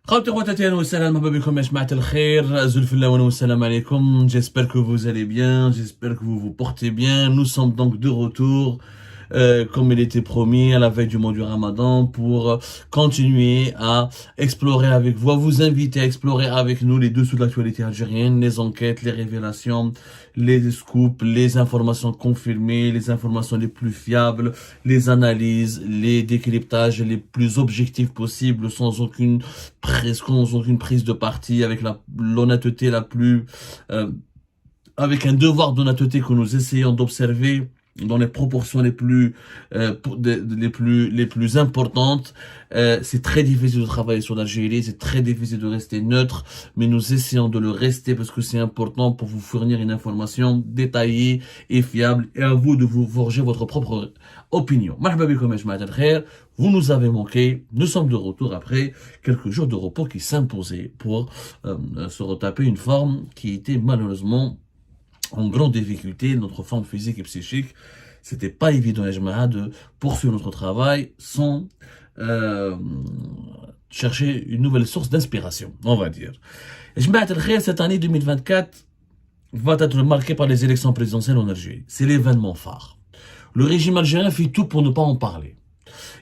J'espère que vous allez bien, j'espère que vous vous portez bien. Nous sommes donc de retour, comme il était promis, à la veille du mois du Ramadan, pour continuer à explorer avec vous, à vous inviter à explorer avec nous les dessous de l'actualité algérienne, les enquêtes, les révélations, les scoops, les informations confirmées, les informations les plus fiables, les analyses, les décryptages les plus objectifs possibles, sans aucune prise de parti, avec l'honnêteté la plus, avec un devoir d'honnêteté que nous essayons d'observer dans les proportions les plus importantes. C'est très difficile de travailler sur l'Algérie, c'est très difficile de rester neutre, mais nous essayons de le rester parce que c'est important pour vous fournir une information détaillée et fiable, et à vous de vous forger votre propre opinion. Marhaba bikoum ya jamaat al-khair. Vous nous avez manqué, nous sommes de retour après quelques jours de repos qui s'imposaient pour se retaper une forme qui était malheureusement en grande difficulté, notre forme physique et psychique. C'était pas évident, Ejmaha, de poursuivre notre travail sans chercher une nouvelle source d'inspiration, on va dire. Ejmaha al-Khair, cette année 2024 va être marquée par les élections présidentielles en Algérie. C'est l'événement phare. Le régime algérien fait tout pour ne pas en parler.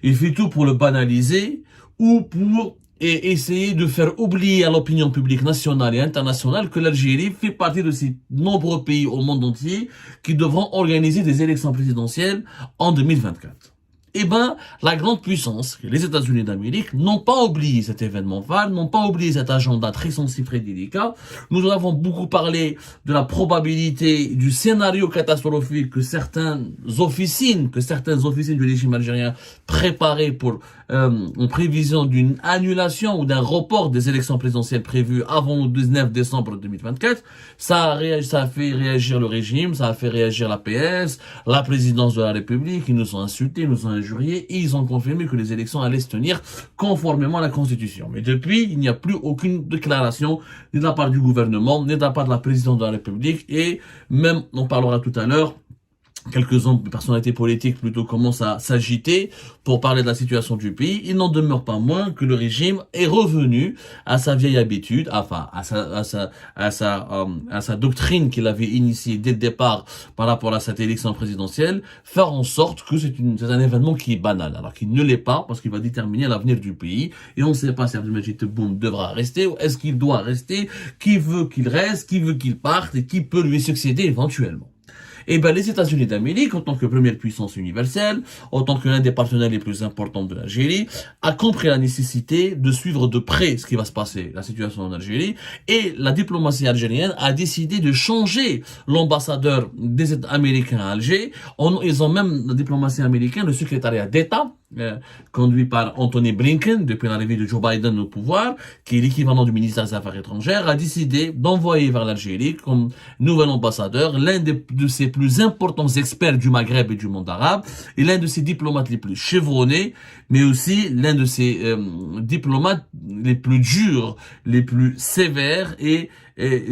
Il fait tout pour le banaliser ou pour essayer de faire oublier à l'opinion publique nationale et internationale que l'Algérie fait partie de ces nombreux pays au monde entier qui devront organiser des élections présidentielles en 2024. Eh ben, la grande puissance, les États-Unis d'Amérique, n'ont pas oublié cet événement phare, n'ont pas oublié cet agenda très sensible, très délicat. Nous avons beaucoup parlé de la probabilité du scénario catastrophique que certaines officines du régime algérien préparaient pour, en prévision d'une annulation ou d'un report des élections présidentielles prévues avant le 19 décembre 2024. Ça a fait réagir le régime, ça a fait réagir la PS, la présidence de la République. Ils nous ont insultés, ils nous ont injuriés, et ils ont confirmé que les élections allaient se tenir conformément à la Constitution. Mais depuis, il n'y a plus aucune déclaration ni de la part du gouvernement, ni de la part de la présidente de la République, et même, on parlera tout à l'heure, quelques hommes de personnalités politiques plutôt commencent à s'agiter pour parler de la situation du pays. Il n'en demeure pas moins que le régime est revenu à sa vieille habitude, enfin à sa doctrine qu'il avait initiée dès le départ par rapport à cette élection présidentielle, faire en sorte que c'est un événement qui est banal, alors qu'il ne l'est pas, parce qu'il va déterminer l'avenir du pays. Et on ne sait pas si Abdelmadjid Tebboune devra rester, ou est-ce qu'il doit rester, qui veut qu'il reste, qui veut qu'il parte, et qui peut lui succéder éventuellement. Eh ben, les États-Unis d'Amérique, en tant que première puissance universelle, en tant que l'un des partenaires les plus importants de l'Algérie, a compris la nécessité de suivre de près ce qui va se passer, la situation en Algérie, et la diplomatie algérienne a décidé de changer l'ambassadeur des États américains à Alger. Ils ont même, la diplomatie américaine, le secrétariat d'État, conduit par Anthony Blinken, depuis l'arrivée de Joe Biden au pouvoir, qui est l'équivalent du ministère des Affaires étrangères, a décidé d'envoyer vers l'Algérie comme nouvel ambassadeur l'un de ses plus importants experts du Maghreb et du monde arabe, et l'un de ses diplomates les plus chevronnés, mais aussi l'un de ses diplomates les plus durs, les plus sévères, et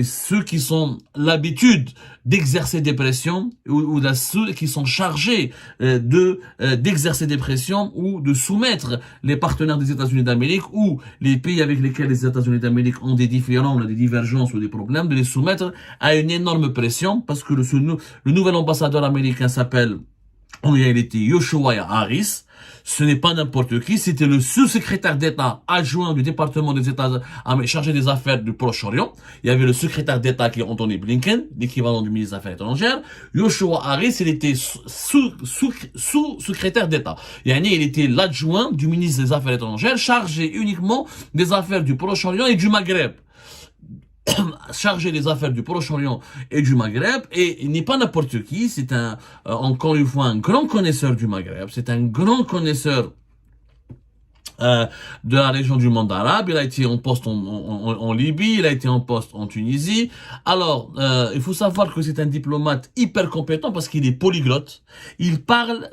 ceux qui sont l'habitude d'exercer des pressions, ou ceux qui sont chargés d'exercer des pressions ou de soumettre les partenaires des États-Unis d'Amérique ou les pays avec lesquels les États-Unis d'Amérique ont des différends, des divergences ou des problèmes, de les soumettre à une énorme pression, parce que le nouvel ambassadeur américain s'appelle en réalité Yoshua Harris. Ce n'est pas n'importe qui, c'était le sous-secrétaire d'État adjoint du département des États chargé des affaires du Proche-Orient. Il y avait le secrétaire d'État qui est Anthony Blinken, l'équivalent du ministre des Affaires étrangères. Yoshua Harris, il était sous-secrétaire d'État. Il était l'adjoint du ministre des Affaires étrangères, chargé uniquement des affaires du Proche-Orient et du Maghreb. Chargé des affaires du Proche-Orient et du Maghreb, et il n'est pas n'importe qui, c'est encore une fois un grand connaisseur du Maghreb, c'est un grand connaisseur de la région du monde arabe. Il a été en poste en Libye, il a été en poste en Tunisie. Alors, il faut savoir que c'est un diplomate hyper compétent parce qu'il est polyglotte, il parle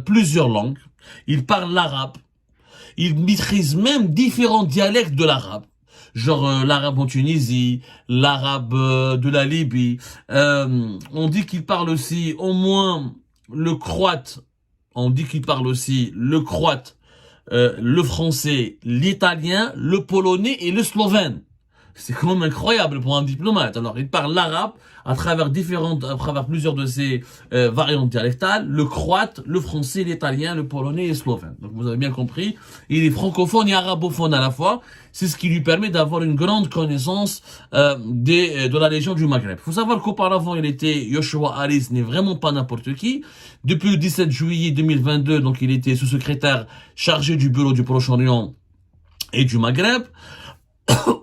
plusieurs langues, il parle l'arabe, il maîtrise même différents dialectes de l'arabe. Genre l'arabe en Tunisie, l'arabe de la Libye. On dit qu'il parle aussi au moins le croate. On dit qu'il parle aussi le croate le français, l'italien, le polonais et le slovène. C'est quand même incroyable pour un diplomate. Alors, il parle l'arabe à travers plusieurs de ces variantes dialectales, le croate, le français, l'italien, le polonais et le slovène. Donc, vous avez bien compris, il est francophone et arabophone à la fois. C'est ce qui lui permet d'avoir une grande connaissance de la région du Maghreb. Il faut savoir qu'auparavant, il était Yoshua Harris, n'est vraiment pas n'importe qui. Depuis le 17 juillet 2022, donc il était sous-secrétaire chargé du bureau du Proche-Orient et du Maghreb.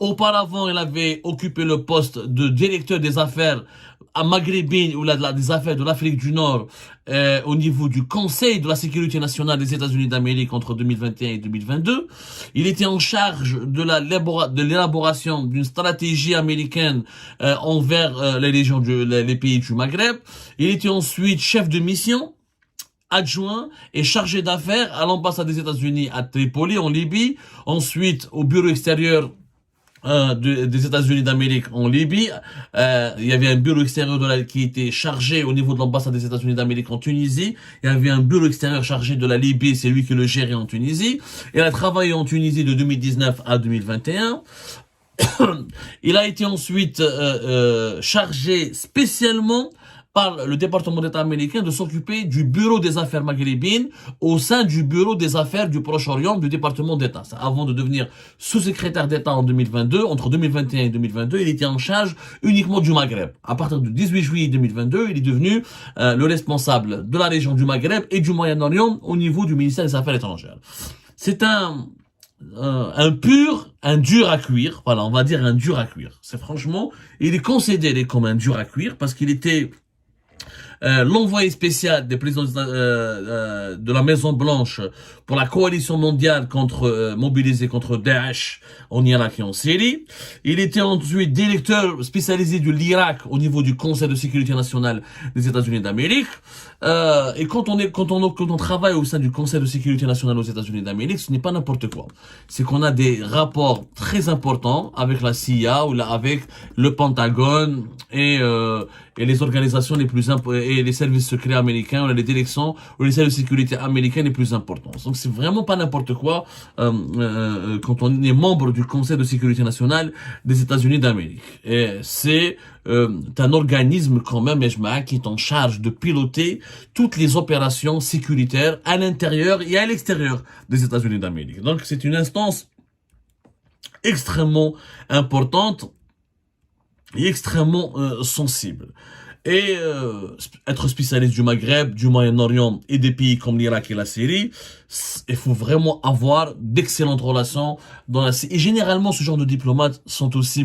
Auparavant, il avait occupé le poste de directeur des affaires à maghrébine ou des affaires de l'Afrique du Nord au niveau du Conseil de la sécurité nationale des États-Unis d'Amérique entre 2021 et 2022. Il était en charge de l'élaboration d'une stratégie américaine envers les pays du Maghreb. Il était ensuite chef de mission, adjoint et chargé d'affaires à l'ambassade des États-Unis à Tripoli en Libye, ensuite au bureau extérieur des États-Unis d'Amérique en Libye. Il y avait un bureau extérieur qui était chargé au niveau de l'ambassade des États-Unis d'Amérique en Tunisie. Il y avait un bureau extérieur chargé de la Libye, c'est lui qui le gérait en Tunisie. Il a travaillé en Tunisie de 2019 à 2021. Il a été ensuite chargé spécialement par le département d'État américain de s'occuper du bureau des affaires maghrébines au sein du bureau des affaires du Proche-Orient du département d'État. Avant de devenir sous-secrétaire d'État en 2022, entre 2021 et 2022, il était en charge uniquement du Maghreb. À partir du 18 juillet 2022, il est devenu le responsable de la région du Maghreb et du Moyen-Orient au niveau du ministère des Affaires étrangères. C'est un dur à cuire. Voilà, on va dire un dur à cuire. C'est franchement, il est considéré comme un dur à cuire parce qu'il était l'envoyé spécial des présidents de la Maison Blanche pour la coalition mondiale mobilisée contre Daesh en Irak et en Syrie. Il était ensuite directeur spécialisé de l'Irak au niveau du Conseil de sécurité nationale des États-Unis d'Amérique. Et quand on travaille au sein du Conseil de sécurité nationale aux États-Unis d'Amérique, ce n'est pas n'importe quoi. C'est qu'on a des rapports très importants avec la CIA ou avec le Pentagone et les organisations les plus et les services secrets américains, ou les directions ou les services de sécurité américains les plus importants. Donc c'est vraiment pas n'importe quoi quand on est membre du Conseil de sécurité nationale des États-Unis d'Amérique. Et c'est un organisme quand même, qui est en charge de piloter toutes les opérations sécuritaires à l'intérieur et à l'extérieur des États-Unis d'Amérique. Donc c'est une instance extrêmement importante et extrêmement sensible. Et être spécialiste du Maghreb, du Moyen-Orient et des pays comme l'Irak et la Syrie, il faut vraiment avoir d'excellentes relations dans la Syrie. Et généralement, ce genre de diplomates sont aussi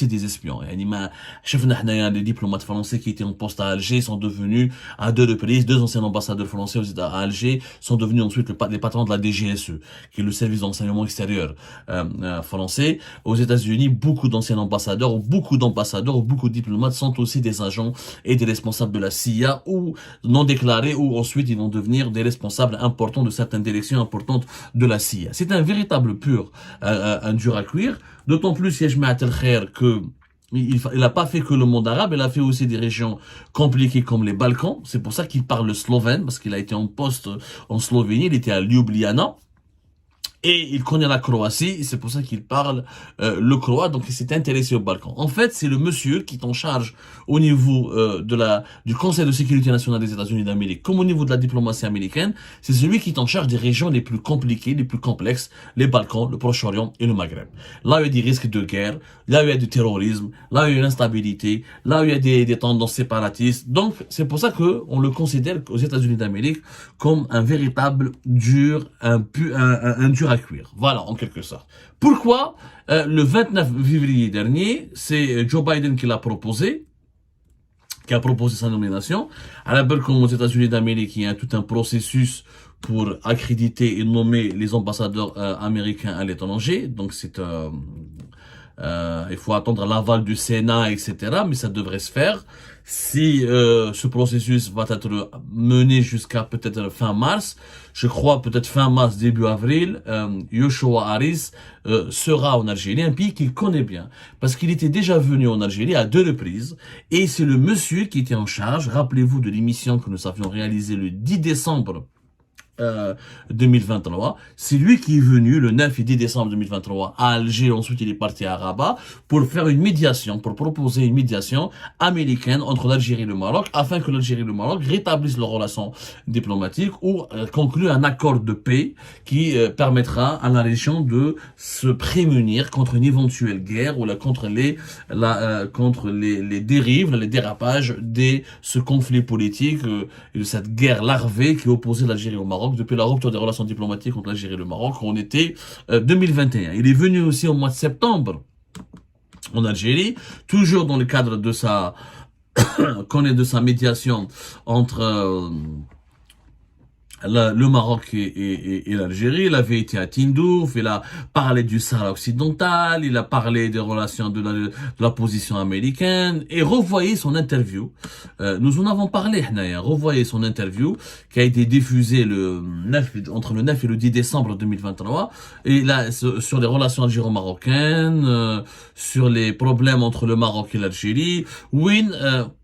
des espions. Les diplomates français qui étaient en poste à Alger sont devenus, à 2 reprises, 2 anciens ambassadeurs français à Alger sont devenus ensuite les patrons de la DGSE, qui est le service d'enseignement extérieur français. Aux États-Unis, beaucoup d'anciens ambassadeurs, ou beaucoup de diplomates sont aussi des agents et des responsables de la CIA ou non déclarés, ou ensuite ils vont devenir des responsables importants de certaines directions importantes de la CIA. C'est un véritable un dur à cuire, d'autant plus Yajma Al-Khair que il n'a pas fait que le monde arabe, il a fait aussi des régions compliquées comme les Balkans. C'est pour ça qu'il parle le slovène, parce qu'il a été en poste en Slovénie, il était à Ljubljana. Et il connaît la Croatie, c'est pour ça qu'il parle le croate, donc il s'est intéressé au Balkan. En fait, c'est le monsieur qui est en charge au niveau du Conseil de sécurité nationale des États-Unis d'Amérique, comme au niveau de la diplomatie américaine, c'est celui qui est en charge des régions les plus compliquées, les plus complexes, les Balkans, le Proche-Orient et le Maghreb. Là où il y a des risques de guerre, là où il y a du terrorisme, là où il y a une instabilité, là où il y a des tendances séparatistes. Donc, c'est pour ça que on le considère aux États-Unis d'Amérique comme un véritable un dur à cuire. Voilà, en quelque sorte. Pourquoi le 29 février dernier, c'est Joe Biden qui a proposé sa nomination. À la belle, comme aux États-Unis d'Amérique, il y a tout un processus pour accréditer et nommer les ambassadeurs américains à l'étranger. Donc il faut attendre l'aval du Sénat, etc. Mais ça devrait se faire. Si ce processus va être mené jusqu'à peut-être fin mars, je crois peut-être fin mars, début avril, Yoshua Harris sera en Algérie, un pays qu'il connaît bien, parce qu'il était déjà venu en Algérie à 2 reprises, et c'est le monsieur qui était en charge, rappelez-vous de l'émission que nous avions réalisée le 10 décembre 2023. C'est lui qui est venu le 9 et 10 décembre 2023 à Alger. Ensuite, il est parti à Rabat pour faire une médiation, pour proposer une médiation américaine entre l'Algérie et le Maroc, afin que l'Algérie et le Maroc rétablissent leurs relations diplomatiques ou concluent un accord de paix qui permettra à la région de se prémunir contre une éventuelle guerre ou contre les dérives, les dérapages de ce conflit politique et de cette guerre larvée qui opposait l'Algérie au Maroc depuis la rupture des relations diplomatiques entre l'Algérie et le Maroc en été 2021. Il est venu aussi au mois de septembre en Algérie, toujours dans le cadre de sa médiation entre le Maroc et l'Algérie. Il avait été à Tindouf, il a parlé du Sahara occidental, il a parlé des relations de la position américaine, et revoyez son interview. Nous en avons parlé, revoyez son interview qui a été diffusée entre le 9 et le 10 décembre 2023, et là, sur les relations algéro-marocaines, sur les problèmes entre le Maroc et l'Algérie. Oui,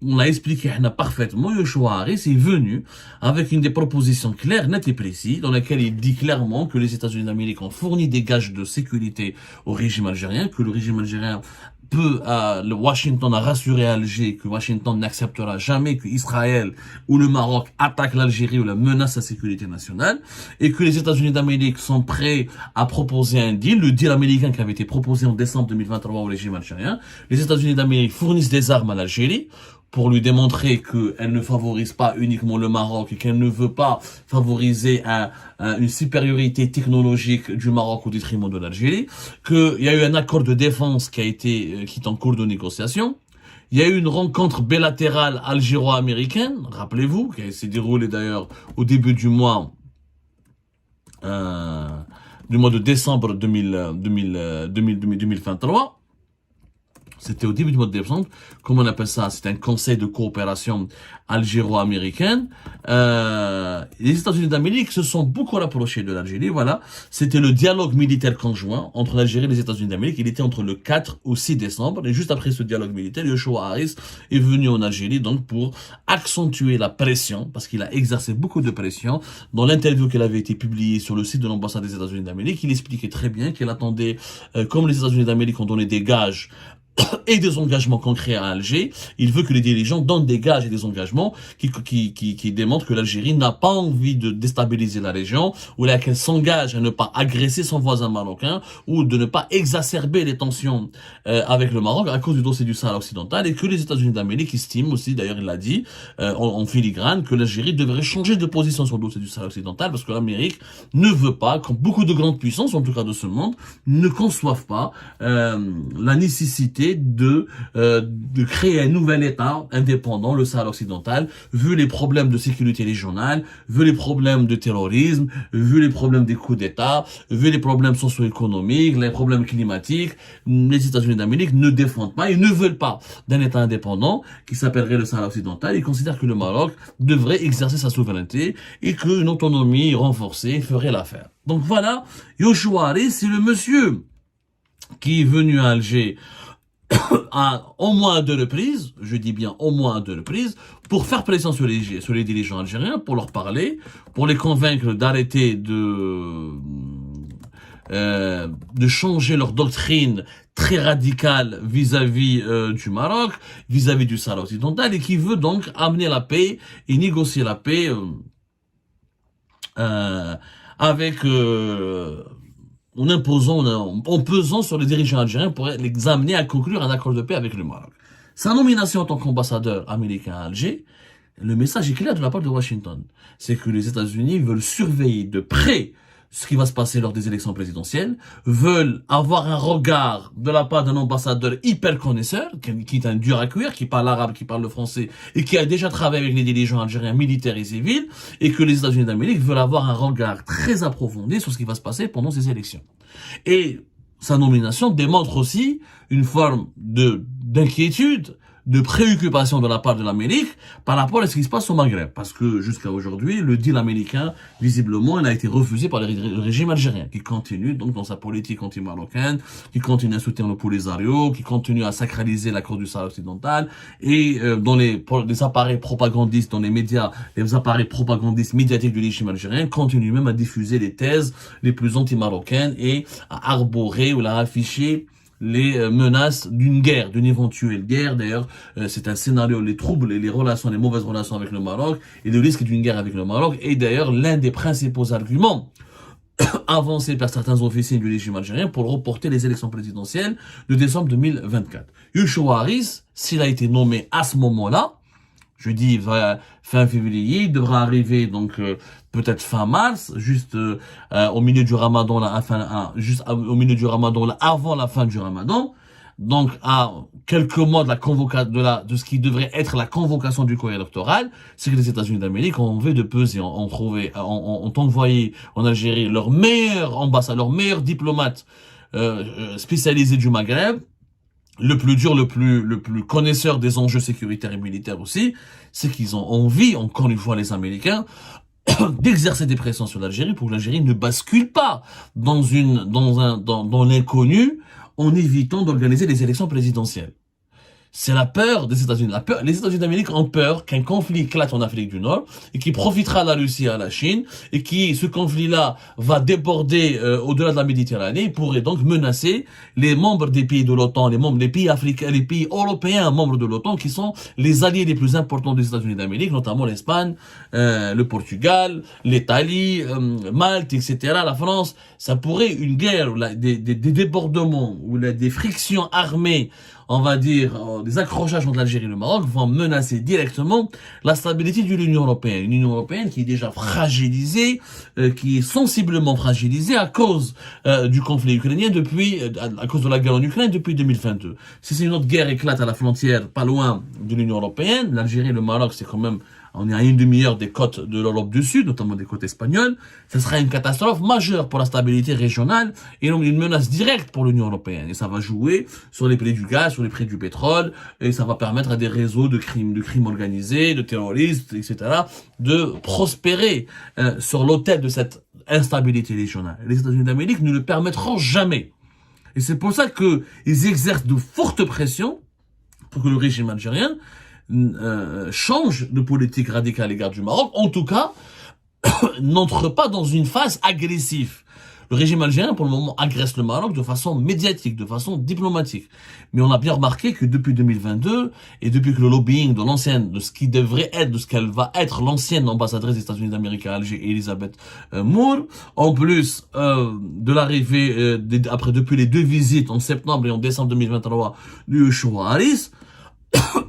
on a expliqué parfaitement. Yoshua Harris est venu avec une des propositions clair, net et précis, dans laquelle il dit clairement que les États-Unis d'Amérique ont fourni des gages de sécurité au régime algérien, que le régime algérien le Washington a rassuré Alger que Washington n'acceptera jamais qu'Israël ou le Maroc attaquent l'Algérie ou la menace à la sécurité nationale, et que les États-Unis d'Amérique sont prêts à proposer un deal, le deal américain qui avait été proposé en décembre 2023 au régime algérien. Les États-Unis d'Amérique fournissent des armes à l'Algérie pour lui démontrer qu'elle ne favorise pas uniquement le Maroc et qu'elle ne veut pas favoriser une supériorité technologique du Maroc au détriment de l'Algérie, qu'il y a eu un accord de défense qui est en cours de négociation. Il y a eu une rencontre bilatérale algéro-américaine, rappelez-vous, qui s'est déroulée d'ailleurs au début du mois de décembre 2023. C'était au début du mois de décembre. Comment on appelle ça? C'est un conseil de coopération algéro-américaine. Les États-Unis d'Amérique se sont beaucoup rapprochés de l'Algérie. Voilà. C'était le dialogue militaire conjoint entre l'Algérie et les États-Unis d'Amérique. Il était entre le 4 au 6 décembre. Et juste après ce dialogue militaire, Yoshua Harris est venu en Algérie donc pour accentuer la pression, parce qu'il a exercé beaucoup de pression. Dans l'interview qui avait été publiée sur le site de l'ambassade des États-Unis d'Amérique, il expliquait très bien qu'il attendait, comme les États-Unis d'Amérique ont donné des gages et des engagements concrets à Alger, il veut que les dirigeants donnent des gages et des engagements qui démontrent que l'Algérie n'a pas envie de déstabiliser la région, ou qu'elle s'engage à ne pas agresser son voisin marocain, ou de ne pas exacerber les tensions avec le Maroc à cause du dossier du Sahara occidental, et que les États-Unis d'Amérique estiment aussi, d'ailleurs il l'a dit, en filigrane, que l'Algérie devrait changer de position sur le dossier du Sahara occidental, parce que l'Amérique ne veut pas, comme beaucoup de grandes puissances, en tout cas de ce monde, ne conçoivent pas la nécessité de créer un nouvel État indépendant, le Sahara occidental, vu les problèmes de sécurité régionale, vu les problèmes de terrorisme, vu les problèmes des coups d'État, vu les problèmes socio-économiques, les problèmes climatiques. Les États-Unis d'Amérique ne défendent pas, ils ne veulent pas d'un État indépendant qui s'appellerait le Sahara occidental. Ils considèrent que le Maroc devrait exercer sa souveraineté et qu'une autonomie renforcée ferait l'affaire. Donc voilà, Yoshua Harris, c'est le monsieur qui est venu à Alger au moins à 2 reprises, je dis bien au moins à 2 reprises, pour faire pression sur les dirigeants algériens, pour leur parler, pour les convaincre d'arrêter de changer leur doctrine très radicale vis-à-vis du Maroc, vis-à-vis du Sahara occidental, et qui veut donc amener la paix et négocier la paix avec en pesant sur les dirigeants algériens pour les amener à conclure un accord de paix avec le Maroc. Sa nomination en tant qu'ambassadeur américain à Alger, le message est clair de la part de Washington. C'est que les États-Unis veulent surveiller de près ce qui va se passer lors des élections présidentielles, veulent avoir un regard de la part d'un ambassadeur hyper connaisseur, qui est un dur à cuire, qui parle arabe, qui parle le français, et qui a déjà travaillé avec les dirigeants algériens militaires et civils, et que les États-Unis d'Amérique veulent avoir un regard très approfondi sur ce qui va se passer pendant ces élections. Et sa nomination démontre aussi une forme d'inquiétude de préoccupation de la part de l'Amérique par rapport à ce qui se passe au Maghreb. Parce que jusqu'à aujourd'hui, le deal américain, visiblement, il a été refusé par le régime algérien, qui continue donc dans sa politique anti-marocaine, qui continue à soutenir le Polisario, qui continue à sacraliser la cour du Sahara occidental, et dans les appareils propagandistes, dans les médias, les appareils propagandistes médiatiques du régime algérien continuent même à diffuser les thèses les plus anti-marocaines et à arborer ou à afficher les menaces d'une guerre, d'une éventuelle guerre. D'ailleurs, c'est un scénario, les troubles et les relations, les mauvaises relations avec le Maroc et le risque d'une guerre avec le Maroc est d'ailleurs l'un des principaux arguments avancés par certains officiers du régime algérien pour reporter les élections présidentielles de décembre 2024. Youshoua Harris, s'il a été nommé à ce moment-là, je dis fin février, il devra arriver donc peut-être fin mars, juste au milieu du Ramadan, au milieu du Ramadan, avant la fin du Ramadan. Donc à quelques mois de de ce qui devrait être la convocation du corps électoral, c'est que les États-Unis d'Amérique ont envie de peser, ont envoyé en Algérie leur meilleur ambassadeur, leur meilleur diplomate spécialisé du Maghreb, le plus dur, le plus connaisseur des enjeux sécuritaires et militaires aussi, c'est qu'ils ont envie, encore une fois les Américains, d'exercer des pressions sur l'Algérie pour que l'Algérie ne bascule pas dans l'inconnu en évitant d'organiser des élections présidentielles. C'est la peur des États-Unis. Les États-Unis d'Amérique ont peur qu'un conflit éclate en Afrique du Nord et qui profitera à la Russie et à la Chine et ce conflit-là va déborder au-delà de la Méditerranée et pourrait donc menacer les membres des pays de l'OTAN, les pays africains, les pays européens membres de l'OTAN qui sont les alliés les plus importants des États-Unis d'Amérique, notamment l'Espagne, le Portugal, l'Italie, Malte, etc., la France. Ça pourrait une guerre, des débordements ou des frictions armées, on va dire, des accrochages entre l'Algérie et le Maroc vont menacer directement la stabilité de l'Union européenne. Une Union européenne qui est déjà fragilisée, qui est sensiblement fragilisée à cause du conflit ukrainien à cause de la guerre en Ukraine depuis 2022. Si une autre guerre éclate à la frontière, pas loin de l'Union européenne, l'Algérie et le Maroc, c'est quand même, on est à une demi-heure des côtes de l'Europe du Sud, notamment des côtes espagnoles. Ce sera une catastrophe majeure pour la stabilité régionale et donc une menace directe pour l'Union européenne. Et ça va jouer sur les prix du gaz, sur les prix du pétrole, et ça va permettre à des réseaux de crimes organisés, de terroristes, etc., de prospérer sur l'autel de cette instabilité régionale. Les États-Unis d'Amérique ne le permettront jamais. Et c'est pour ça qu'ils exercent de fortes pressions pour que le régime algérien change de politique radicale à l'égard du Maroc, en tout cas, n'entre pas dans une phase agressive. Le régime algérien, pour le moment, agresse le Maroc de façon médiatique, de façon diplomatique. Mais on a bien remarqué que depuis 2022, et depuis que le lobbying de ce qui devrait être, de ce qu'elle va être l'ancienne ambassadrice des États-Unis d'Amérique à Alger, Elisabeth Moore, en plus de l'arrivée, depuis les 2 visites en septembre et en décembre 2023 du Youshoua Harris,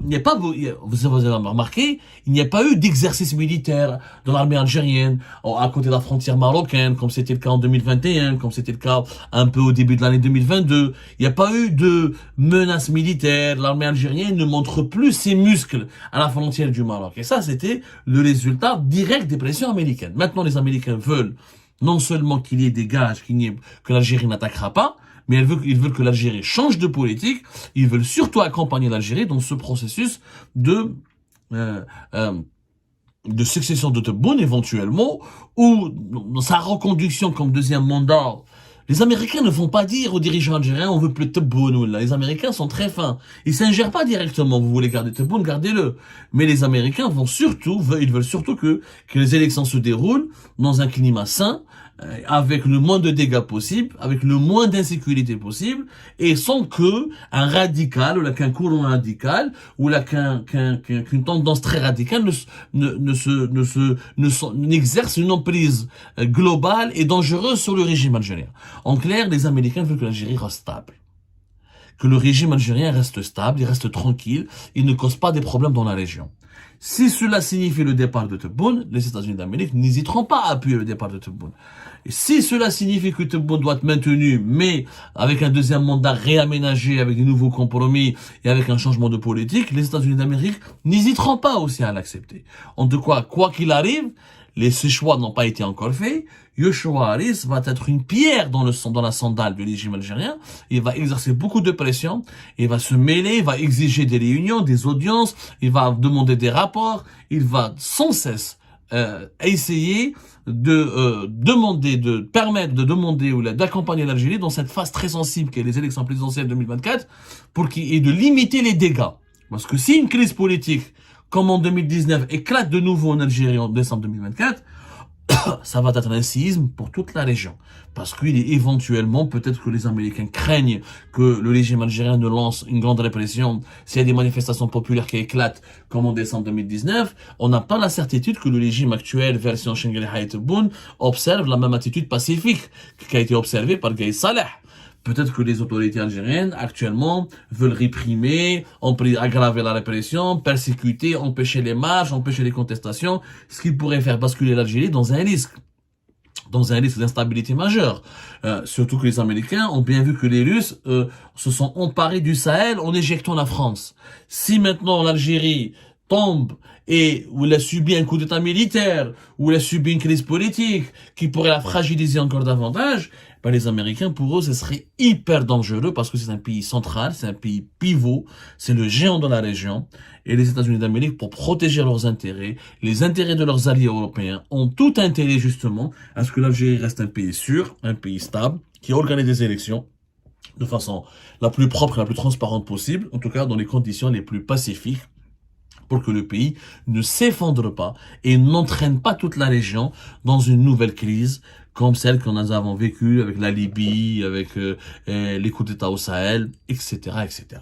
il n'y a pas, vous avez remarqué, il n'y a pas eu d'exercice militaire dans l'armée algérienne, à côté de la frontière marocaine, comme c'était le cas en 2021, comme c'était le cas un peu au début de l'année 2022. Il n'y a pas eu de menace militaire. L'armée algérienne ne montre plus ses muscles à la frontière du Maroc. Et ça, c'était le résultat direct des pressions américaines. Maintenant, les Américains veulent non seulement qu'il y ait des gages, que l'Algérie n'attaquera pas, mais ils veulent que l'Algérie change de politique. Ils veulent surtout accompagner l'Algérie dans ce processus de succession de Tebboune éventuellement, ou dans sa reconduction comme deuxième mandat. Les Américains ne vont pas dire aux dirigeants algériens on veut plus de Tebboune. Les Américains sont très fins. Ils s'ingèrent pas directement. Vous voulez garder Tebboune, gardez-le. Mais les Américains ils veulent surtout que les élections se déroulent dans un climat sain, avec le moins de dégâts possible, avec le moins d'insécurité possible, et sans que un radical, ou qu'un courant radical, ou qu'une tendance très radicale n'exerce une emprise globale et dangereuse sur le régime algérien. En clair, les Américains veulent que l'Algérie reste stable. Que le régime algérien reste stable, il reste tranquille, il ne cause pas des problèmes dans la région. Si cela signifie le départ de Tebboune, les États-Unis d'Amérique n'hésiteront pas à appuyer le départ de Tebboune. Et si cela signifie que Tebboune doit être maintenu, mais avec un deuxième mandat réaménagé, avec des nouveaux compromis et avec un changement de politique, les États-Unis d'Amérique n'hésiteront pas aussi à l'accepter. En tout cas, quoi qu'il arrive, ces choix n'ont pas été encore faits. Yoshua Harris va être une pierre dans la sandale du régime algérien. Il va exercer beaucoup de pression. Il va se mêler, il va exiger des réunions, des audiences. Il va demander des rapports. Il va sans cesse essayer de demander ou d'accompagner l'Algérie dans cette phase très sensible qu'est les élections présidentielles 2024 et de limiter les dégâts. Parce que si une crise politique comme en 2019 éclate de nouveau en Algérie en décembre 2024, ça va être un séisme pour toute la région. Parce qu'il est éventuellement, peut-être que les Américains craignent que le régime algérien ne lance une grande répression s'il y a des manifestations populaires qui éclatent comme en décembre 2019. On n'a pas la certitude que le régime actuel, version Schengen Hayat-Boun, observe la même attitude pacifique qui a été observée par Gaïs Saleh. Peut-être que les autorités algériennes, actuellement, veulent réprimer, aggraver la répression, persécuter, empêcher les marches, empêcher les contestations, ce qui pourrait faire basculer l'Algérie dans un risque d'instabilité majeure. Surtout que les Américains ont bien vu que les Russes se sont emparés du Sahel en éjectant la France. Si maintenant l'Algérie tombe où elle a subi un coup d'état militaire, où elle a subi une crise politique qui pourrait la fragiliser encore davantage, les Américains, pour eux, ce serait hyper dangereux parce que c'est un pays central, c'est un pays pivot, c'est le géant de la région. Et les États-Unis d'Amérique, pour protéger leurs intérêts, les intérêts de leurs alliés européens, ont tout intérêt justement à ce que l'Algérie reste un pays sûr, un pays stable, qui organise des élections de façon la plus propre et la plus transparente possible, en tout cas dans les conditions les plus pacifiques, pour que le pays ne s'effondre pas et n'entraîne pas toute la région dans une nouvelle crise comme celle que nous avons vécue avec la Libye, avec les coups d'État au Sahel, etc., etc.